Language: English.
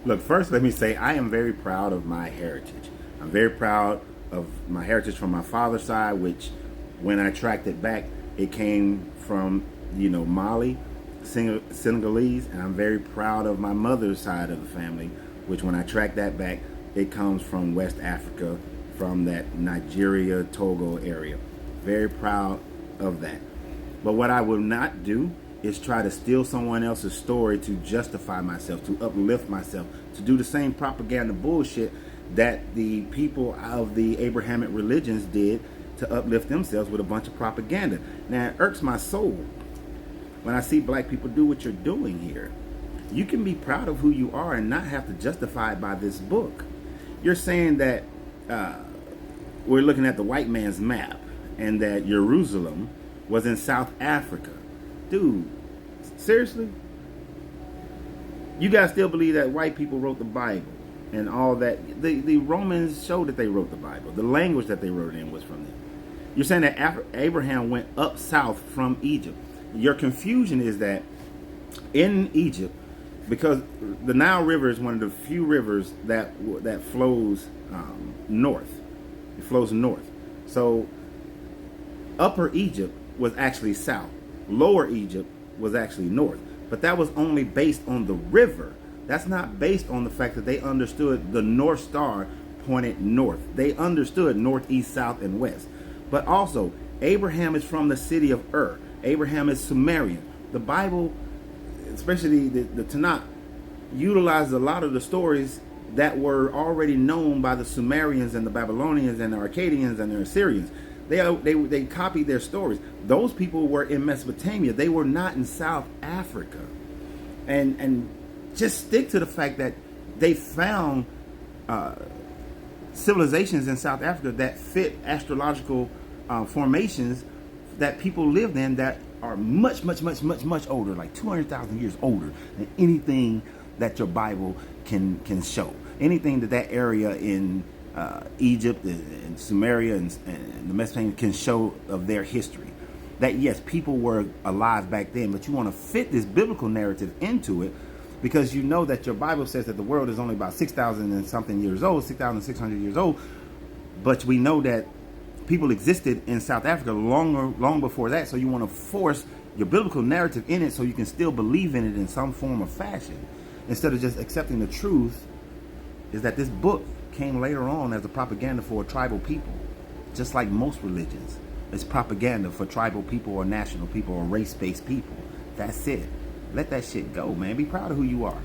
Look, first, let me say I am very proud of my heritage. I'm very proud of my heritage from my father's side, which, when I tracked it back, it came from Mali, Senegalese, and I'm very proud of my mother's side of the family, which, when I tracked that back, it comes from West Africa, from that Nigeria, Togo area. Very proud of that. But what I will not do is try to steal someone else's story to justify myself, to uplift myself, to do the same propaganda bullshit that the people of the Abrahamic religions did to uplift themselves with a bunch of propaganda. Now, it irks my soul when I see black people do what you're doing here. You can be proud of who you are and not have to justify it by this book. You're saying that we're looking at the white man's map and that Jerusalem was in South Africa. Dude, seriously? You guys still believe that white people wrote the Bible and all that? The Romans showed that they wrote the Bible. The language that they wrote it in was from them. You're saying that Abraham went up south from Egypt. Your confusion is that in Egypt, because the Nile River is one of the few rivers that flows north. It flows north. So Upper Egypt was actually south. Lower Egypt was actually north. But that was only based on the river. That's not based on the fact that they understood the North Star pointed north. They understood north, east, south, and west. But also, Abraham is from the city of Ur. Abraham is Sumerian. The Bible, especially the Tanakh, utilizes a lot of the stories that were already known by the Sumerians and the Babylonians and the Akkadians and the Assyrians. They copied their stories. Those people were in Mesopotamia. They were not in South Africa. And just stick to the fact that they found civilizations in South Africa that fit astrological formations that people lived in that are much, much, much, much, much older, like 200,000 years older than anything that your Bible can show. Anything that area in Egypt and Sumeria and the Mesopotamia can show of their history. That yes, people were alive back then, but you want to fit this biblical narrative into it because you know that your Bible says that the world is only about 6,000 and something years old, 6,600 years old. But we know that people existed in South Africa long before that. So you want to force your biblical narrative in it so you can still believe in it in some form or fashion, instead of just accepting the truth is that this book came later on as a propaganda for a tribal people, just like most religions. It's propaganda for tribal people or national people or race-based people. That's it. Let that shit go, man. Be proud of who you are.